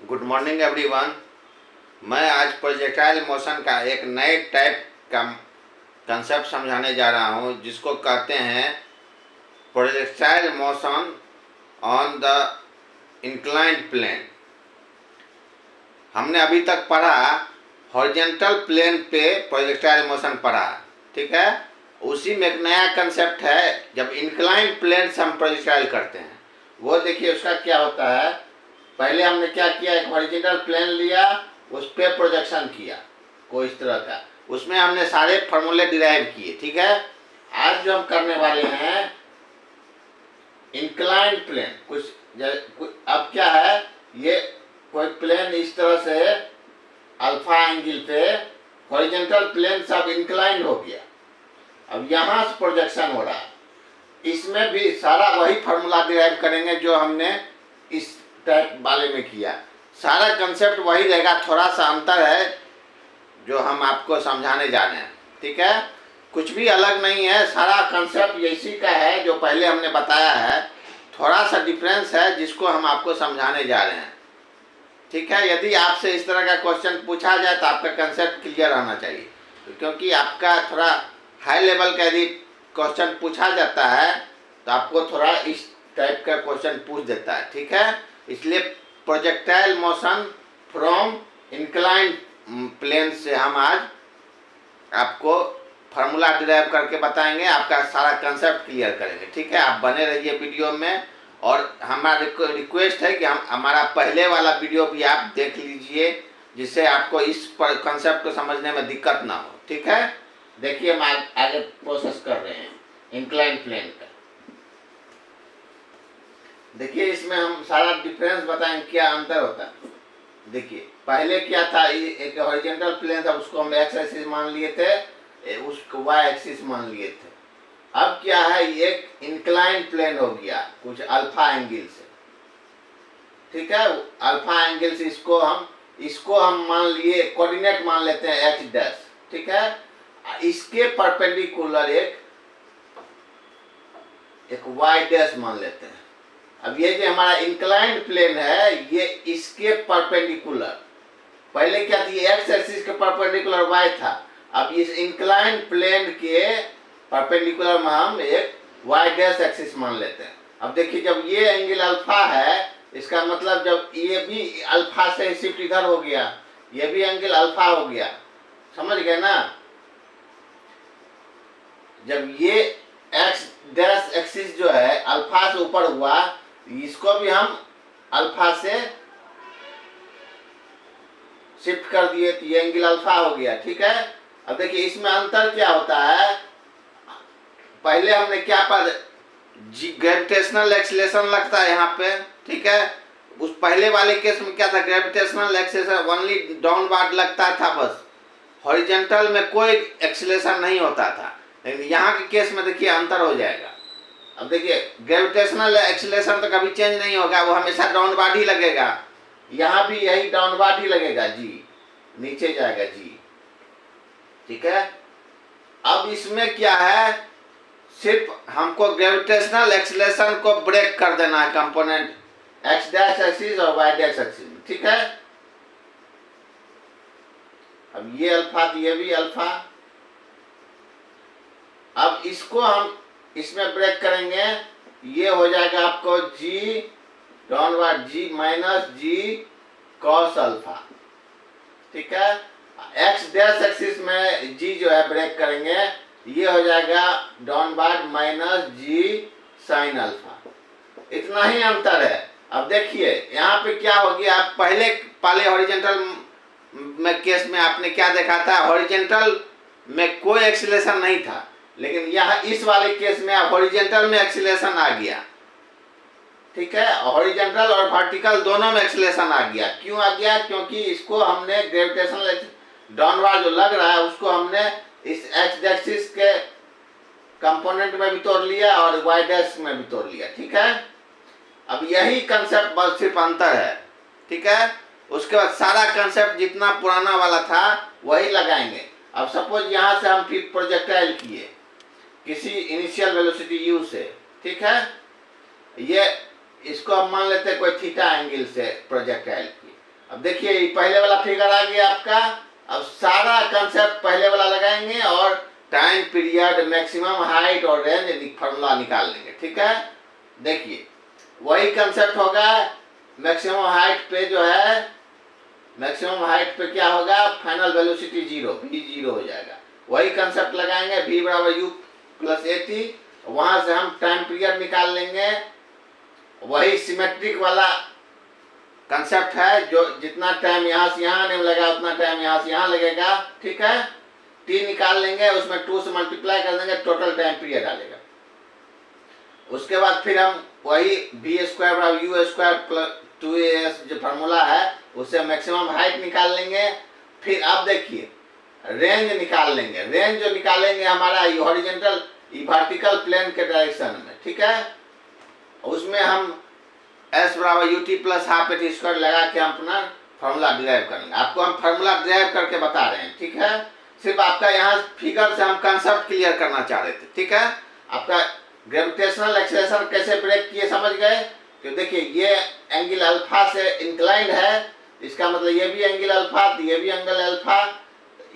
Good morning everyone. मैं आज projectile motion का एक नए टाइप का कंसेप्ट समझाने जा रहा हूँ, जिसको कहते हैं projectile motion on the inclined plane. हमने अभी तक पढ़ा हॉरिजॉन्टल प्लेन पे प्रोजेक्टाइल मोशन पढ़ा, ठीक है। उसी में एक नया कंसेप्ट है, जब इंक्लाइंड प्लेन से हम प्रोजेक्टाइल करते हैं। वो देखिए उसका क्या होता है। पहले हमने क्या किया, एक हॉरिजॉन्टल प्लेन लिया, उस पर प्रोजेक्शन किया कोई इस तरह का, उसमें हमने सारे फार्मूले डिराइव किए, ठीक है। आज जो हम करने वाले हैं इंक्लाइंड प्लेन, अब क्या है, ये कोई प्लेन इस तरह से अल्फा एंगल पे हॉरिजॉन्टल प्लेन सब इंक्लाइंड हो गया। अब यहाँ से प्रोजेक्शन हो रहा है, इसमें भी सारा वही फार्मूला डिराइव करेंगे जो हमने इस टाइप वाले में किया। सारा कंसेप्ट वही रहेगा, थोड़ा सा अंतर है जो हम आपको समझाने जा रहे हैं, ठीक है। कुछ भी अलग नहीं है, सारा कंसेप्ट इसी का है जो पहले हमने बताया है। थोड़ा सा डिफरेंस है जिसको हम आपको समझाने जा रहे हैं, ठीक है। यदि आपसे इस तरह का क्वेश्चन पूछा जाए तो आपका कंसेप्ट क्लियर होना चाहिए, क्योंकि आपका थोड़ा हाई लेवल का यदि क्वेश्चन पूछा जाता है तो आपको थोड़ा इस टाइप का क्वेश्चन पूछ देता है, ठीक है। इसलिए projectile motion from inclined plane से हम आज आपको फार्मूला डिराइव करके बताएंगे, आपका सारा कंसेप्ट क्लियर करेंगे, ठीक है। आप बने रहिए वीडियो में, और हमारा रिक्वेस्ट है कि हमारा पहले वाला वीडियो भी आप देख लीजिए, जिससे आपको इस कंसेप्ट को समझने में दिक्कत ना हो, ठीक है। देखिए हम आगे प्रोसेस कर रहे हैं इंक्लाइंड प्लेन का। देखिए इसमें हम सारा डिफरेंस बताएंगे, क्या अंतर होता है। देखिए पहले क्या था, एक हॉरिजॉन्टल प्लेन था, उसको हम एक्स एक्सिस मान लिए थे, उसको वाई एक्सिस मान लिए थे। अब क्या है, एक इंक्लाइंड प्लेन हो गया कुछ अल्फा एंगल से, ठीक है। अल्फा एंगल से इसको हम मान लिए, कोऑर्डिनेट मान लेते हैं एच डैश, ठीक है। इसके परपेंडिकुलर एक वाई डैश मान लेते हैं। अब ये जो हमारा इंक्लाइंड प्लेन है, ये इसके परपेंडिकुलर, पहले क्या थी, एक्स एक्सिस के परपेंडिकुलर वाई था। अब इस इंक्लाइंड प्लेन के परपेंडिकुलर में हम एक वाई डैश एक्सिस मान लेते हैं। अब देखिए जब ये एंगल अल्फा है, इसका मतलब जब ये भी अल्फा से शिफ्ट इधर हो गया, ये भी एंगल अल्फा हो गया, समझ गए ना। जब ये एक्स डैश एक्सिस जो है अल्फा से ऊपर हुआ, इसको भी हम अल्फा से शिफ्ट कर दिए तो ये एंगल अल्फा हो गया, ठीक है। अब देखिए इसमें अंतर क्या होता है, पहले हमने क्या पढ़ा, ग्रेविटेशनल एक्सीलरेशन लगता है यहाँ पे, ठीक है। उस पहले वाले केस में क्या था, ग्रेविटेशनल एक्सीलरेशन ओनली डाउनवर्ड लगता था, बस हॉरिजॉन्टल में कोई एक्सीलरेशन नहीं होता था। लेकिन यहाँ के केस में देखिए अंतर हो जाएगा। अब देखिए ग्रेविटेशनल एक्सीलरेशन तो कभी चेंज नहीं होगा, वो हमेशा डाउनवर्ड ही लगेगा। यहाँ भी यही डाउनवर्ड ही लगेगा, जी नीचे जाएगा, जी ठीक है। अब इसमें क्या है, सिर्फ हमको ग्रेविटेशनल एक्सीलरेशन को ब्रेक कर देना है, कंपोनेंट एक्स डैश एक्सिस और वाई डैश एक्सिस, ठीक है। अब ये अल्फा, ये भी अल्फा। अब इसको हम इसमें ब्रेक करेंगे, ये हो जाएगा आपको जी डाउनवर्ड, जी माइनस जी कॉस अल्फा, ठीक है। एक्स डैश एक्सिस में जी जो है ब्रेक करेंगे, ये हो जाएगा डाउनवर्ड माइनस जी साइन अल्फा। इतना ही अंतर है। अब देखिए यहाँ पे क्या हो गया, आप पहले हॉरिजॉन्टल में केस में आपने क्या देखा था, हॉरिजॉन्टल में कोई एक्सीलरेशन नहीं था, लेकिन यहाँ इस वाले केस में हॉरिजॉन्टल में एक्सीलरेशन आ गया, ठीक है। हॉरिजॉन्टल और वर्टिकल दोनों में एक्सीलरेशन आ गया। क्यों आ गया, क्योंकि इसको हमने ग्रेविटेशनल डाउनवर्ड जो लग रहा है उसको हमने इस एक्स एक्सिस के कंपोनेंट में भी तोड़ लिया और वाई डैश में भी तोड़ लिया, ठीक है। अब यही कंसेप्ट बस सिर्फ अंतर है, ठीक है। उसके बाद सारा कंसेप्ट जितना पुराना वाला था वही लगाएंगे। अब सपोज यहाँ से हम फिर प्रोजेक्टाइल किए किसी इनिशियल वेलोसिटी u से, ठीक है। ये इसको हम मान लेते हैं कोई थीटा एंगल से प्रोजेक्टाइल की। अब देखिए ये पहले वाला फिगर आ गया आपका। अब सारा कंसेप्ट पहले वाला लगाएंगे और टाइम पीरियड, मैक्सिमम हाइट और रेंज फॉर्मूला निकाल लेंगे। ठीक है, देखिए वही कंसेप्ट होगा। मैक्सिमम हाइट पे जो है, मैक्सिमम हाइट पे क्या होगा, final velocity zero, v zero हो जाएगा। वही कंसेप्ट लगाएंगे, v बराबर u प्लस ए टी, वहां से हम टाइम पीरियड निकाल लेंगे। वही सिमेट्रिक वाला कंसेप्ट है, जो जितना टाइम यहाँ से यहाँ आने में लगा उतना टाइम यहाँ से यहाँ लगेगा। ठीक है, t निकाल लेंगे, उसमें 2 से मल्टीप्लाई कर देंगे, टोटल टाइम पीरियड डालेगा। उसके बाद फिर हम वही v स्क्वायर बराबर u स्क्वायर प्लस 2as जो फार्मूला है उससे मैक्सिमम हाइट निकाल लेंगे। फिर अब देखिए रेंज निकाल लेंगे। रेंज जो निकालेंगे हमारा हॉरिजॉन्टल वर्टिकल प्लेन के डायरेक्शन में। ठीक है, उसमें हम s बराबर U T plus half A T square लगा के हम अपना फार्मूला डिराइव करेंगे। आपको हम फार्मूला डिराइव करके बता रहे हैं। ठीक है, सिर्फ आपका यहाँ फिगर से हम कंसेप्ट क्लियर करना चाह रहे थे। ठीक है, आपका ग्रेविटेशनल एक्सेलरेशन कैसे ब्रेक किए समझ गए कि देखिए ये एंगल अल्फा से इंक्लाइंड है, इसका मतलब ये भी एंगल अल्फा, ये भी एंगल अल्फा,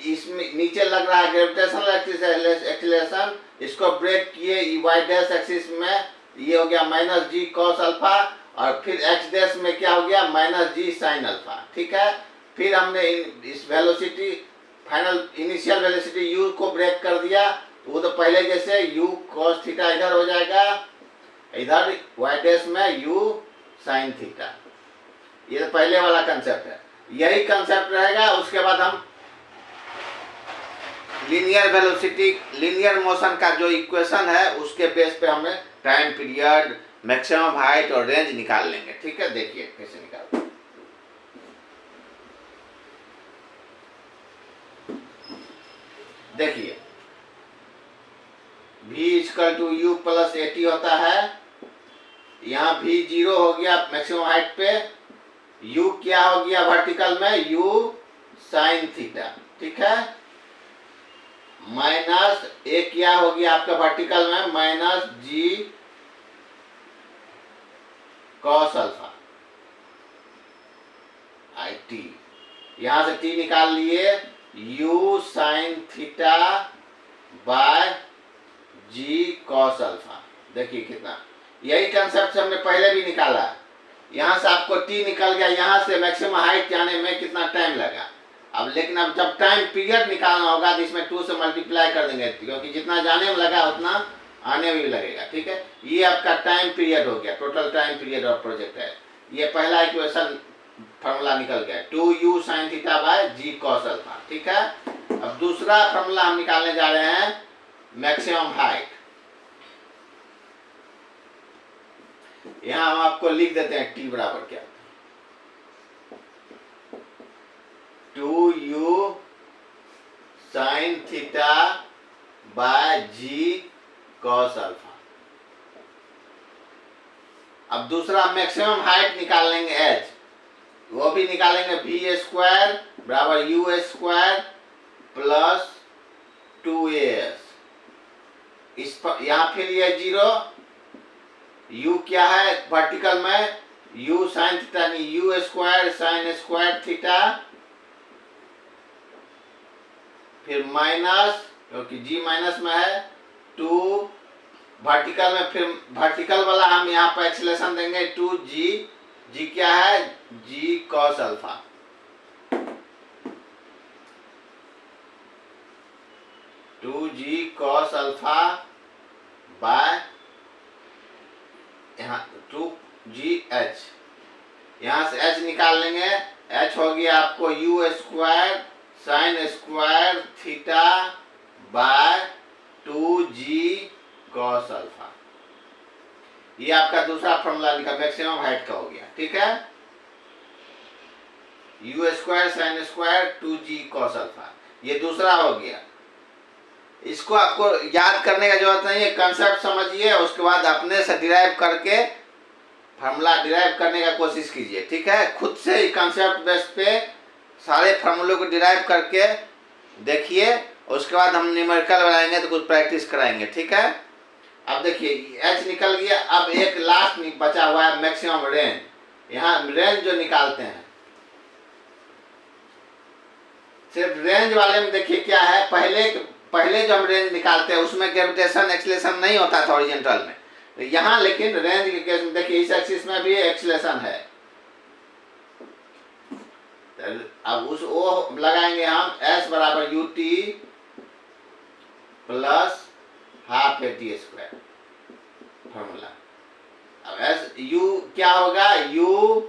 इसमें नीचे लग रहा है ग्रेविटेशनल एक्सेलरेशन, इसको ब्रेक किए वाई डैश एक्सिस में, ये हो गया माइनस जी कॉस अल्फा, और फिर एक्स डैश में क्या हो गया माइनस जी साइन अल्फा। ठीक है, फिर हमने इस velocity final initial velocity u को ब्रेक कर दिया, वो तो पहले जैसे u cos थीटा इधर हो जाएगा, इधर y डैश में u sin थीटा। ये तो पहले वाला कंसेप्ट है, यही कंसेप्ट रहेगा। उसके बाद हम लीनियर वेलोसिटी, लीनियर मोशन का जो इक्वेशन है उसके बेस पे हमें टाइम पीरियड, मैक्सिमम हाइट और रेंज निकाल लेंगे। ठीक है, देखिए कैसे निकालते हैं। देखिए v equal to u plus a t होता है, यहाँ v जीरो हो गया मैक्सिमम हाइट पे, u क्या हो गया वर्टिकल में u साइन थीटा। ठीक है, माइनस ए क्या हो गया आपका वर्टिकल में माइनस जी कॉस अल्फा आई टी, यहां से t निकाल लिए, u sine theta by g cos alpha. देखिए कितना, यही कंसेप्ट हमने पहले भी निकाला। यहाँ से आपको t निकल गया, यहाँ से मैक्सिमम हाइट जाने में कितना टाइम लगा। अब लेकिन अब जब टाइम पीरियड निकालना होगा तो इसमें 2 से मल्टीप्लाई कर देंगे, क्योंकि जितना जाने में लगा उतना आने में भी लगेगा। ठीक है, ये आपका टाइम पीरियड हो गया, total time period of project है। ये पहला इक्वेशन फार्मूला निकल गया 2u sine theta by g cos alpha. ठीक है, अब दूसरा फार्मूला हम निकालने जा रहे हैं मैक्सिमम हाइट। यहां हम आपको लिख देते हैं t बराबर क्या, 2u sine theta by g cos alpha. अब दूसरा मैक्सिमम हाइट निकाल लेंगे h, वो भी निकालेंगे v स्क्वायर बराबर u स्क्वायर प्लस 2as। इस पर यहाँ फिर ये जीरो, u क्या है वर्टिकल में u साइन थीटा, नहीं u square sine square theta, फिर माइनस क्योंकि g माइनस में है 2 वर्टिकल में, फिर वर्टिकल वाला हम यहाँ पर एक्सेलरेशन देंगे 2g, g क्या है g cos alpha. Two g cos alpha by यहाँ 2gh, यहाँ से h निकाल लेंगे, h हो गया आपको u square sine square theta bye 2g cos alpha. ये आपका दूसरा फॉर्मूला निकला, मैक्सिमम हाइट का हो गया। ठीक है, u square sine square 2g cos alpha, ये दूसरा हो गया। इसको आपको याद करने का जरूरत नहीं है, कंसेप्ट समझिए, उसके बाद अपने से डिराइव करके फार्मूला डिराइव करने का कोशिश कीजिए। ठीक है, खुद से ही कंसेप्ट बेस पे सारे फार्मूलों को डिराइव करके देखिए, उसके बाद हम न्यूमेरिकल बनाएंगे तो कुछ प्रैक्टिस कराएंगे। ठीक है, अब देखिए h निकल गया। अब एक लास्ट बचा हुआ है मैक्सिमम रेंज। यहाँ रेंज जो निकालते हैं सिर्फ रेंज वाले में देखिए क्या है, पहले जो हम रेंज निकालते हैं उसमें ग्रेविटेशन एक्सीलरेशन नहीं होता था हॉरिजॉन्टल में, यहाँ लेकिन रेंज के केस में देखिए इस एक्सिस में भी एक्सीलरेशन है। अब उस वो लगाएंगे हम s बराबर ut plus half A T square formula. अब एस u क्या होगा, u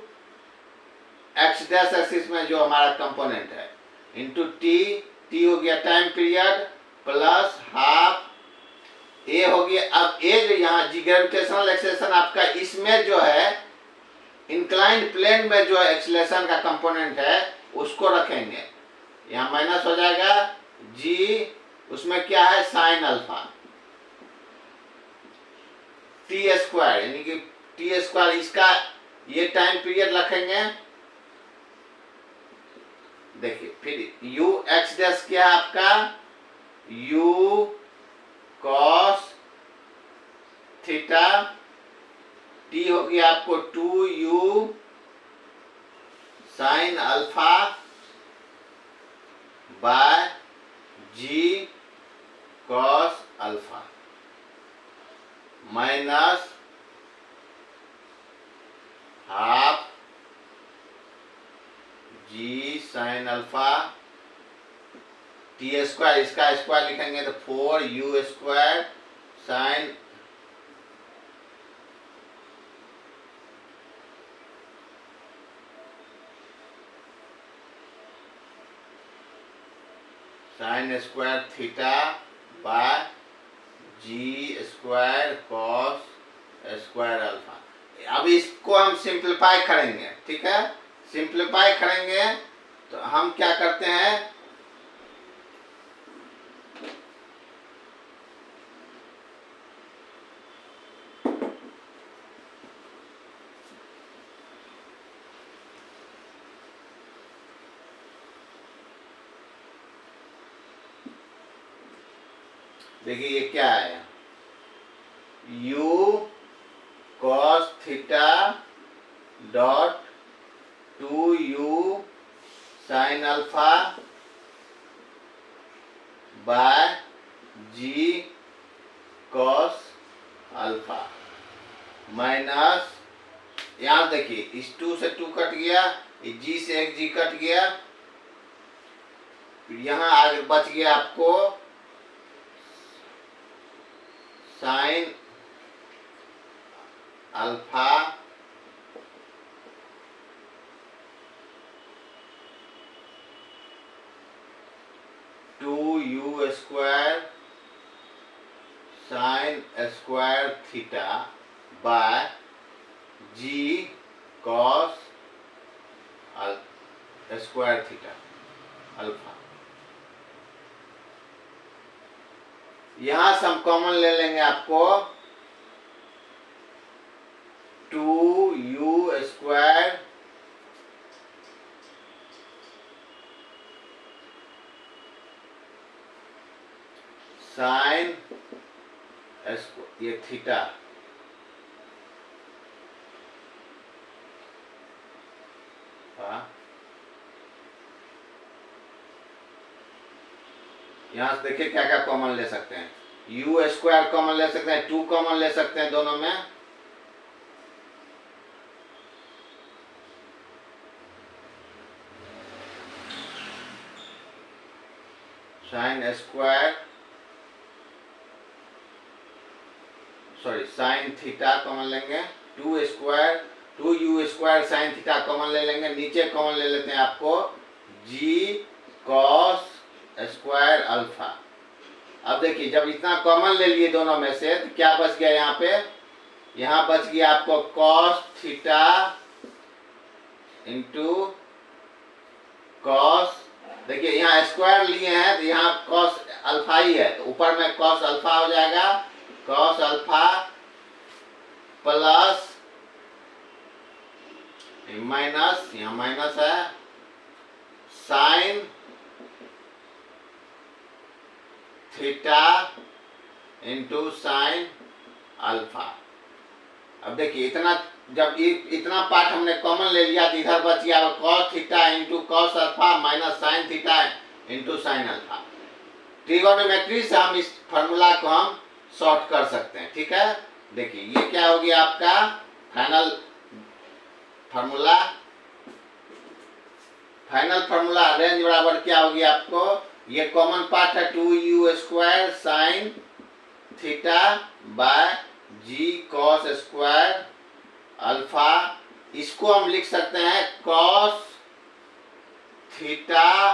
एक्स डैश एक्सिस में जो हमारा कंपोनेंट है इंटू टी हो गया टाइम पीरियड प्लस हाफ ए हो गया। अब ए जो यहाँ जी ग्रेविटेशनल एक्सेलेरेशन आपका इसमें जो है इंक्लाइंड प्लेन में जो एक्सेलेरेशन का कंपोनेंट है उसको रखेंगे, यहाँ माइनस हो जाएगा जी, उसमें क्या है साइन अल्फा टी स्क्वायर, यानी कि टी स्क्वायर इसका ये टाइम पीरियड रखेंगे। देखिए फिर u एक्स डैश क्या है आपका, u कॉस थीटा, t हो गया आपको 2u sine alpha by g cos alpha minus half g sine alpha t square, इसका स्क्वायर लिखेंगे तो 4u square sine square theta by g square cos square alpha. अब इसको हम सिंप्लीफाई करेंगे, ठीक है, सिंप्लीफाई करेंगे तो हम क्या करते हैं, देखिए ये क्या है, u cos theta dot 2u sine alpha by g cos alpha minus, यहाँ देखिए इस 2 से 2 कट गया, इस g से एक g कट गया, यहाँ आगे बच गया आपको sine alpha two u square sine square theta by g cos square theta alpha. यहां से हम कॉमन ले लेंगे आपको 2u स्क्वायर साइन ये थीटा यहाँ से देखिए क्या क्या कॉमन ले सकते हैं, u स्क्वायर कॉमन ले सकते हैं, 2 कॉमन ले सकते हैं दोनों में, sine square sorry sine theta common लेंगे, 2 square 2u square sine theta common ले लेंगे, नीचे कॉमन ले लेते हैं आपको g कॉस स्क्वायर अल्फा। अब देखिए जब इतना कॉमन ले लिए दोनों में से तो क्या बच गया, यहाँ पे यहाँ बच गया आपको कॉस थीटा इंटू कॉस, देखिए यहाँ स्क्वायर लिए हैं तो यहाँ कॉस अल्फा ही है तो ऊपर में कॉस अल्फा हो जाएगा, कॉस अल्फा प्लस माइनस, यहाँ माइनस है sine theta into sine alpha. अब देखिए इतना जब इतना पार्ट हमने कॉमन ले लिया तो इधर बच गया cos theta into cos alpha minus sine theta into sine alpha. Trigonometry से हम इस फॉर्मूला को हम सॉर्ट कर सकते हैं, ठीक है। देखिए ये क्या हो गया आपका final formula. Final formula range बराबर क्या होगी आपको, ये कॉमन पार्ट है 2u² sine theta by g cos square alpha. इसको हम लिख सकते हैं कॉस थीटा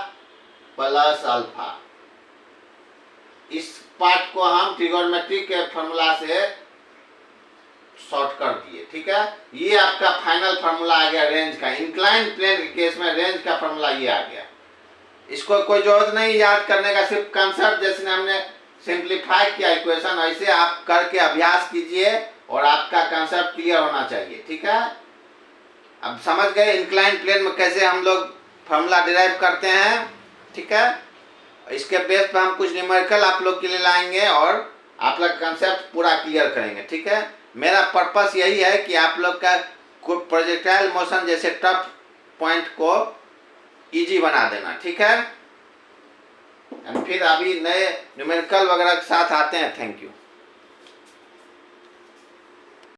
प्लस अल्फा। इस पार्ट को हम ट्रिगोनोमेट्री के फॉर्मूला से शॉर्ट कर दिए, ठीक है। ये आपका फाइनल फार्मूला आ गया रेंज का। इंक्लाइन प्लेन के केस में रेंज का फार्मूला ये आ गया। इसको कोई जरूरत नहीं याद करने का, सिर्फ कंसेप्ट जैसे हमने सिंप्लीफाई किया इक्वेशन, ऐसे आप करके अभ्यास कीजिए और आपका कंसेप्ट क्लियर होना चाहिए, ठीक है। अब समझ गए इंक्लाइन प्लेन में कैसे हम लोग फार्मूला डिराइव करते हैं, ठीक है। इसके बेस पर हम कुछ न्यूमेरिकल आप लोग के लिए लाएंगे और आप लोग कंसेप्ट पूरा क्लियर करेंगे, ठीक है। मेरा पर्पस यही है कि आप लोग का प्रोजेक्टाइल मोशन जैसे टफ पॉइंट को इजी बना देना, ठीक है। फिर अभी नए न्यूमेरिकल वगैरह के साथ आते हैं। Thank you.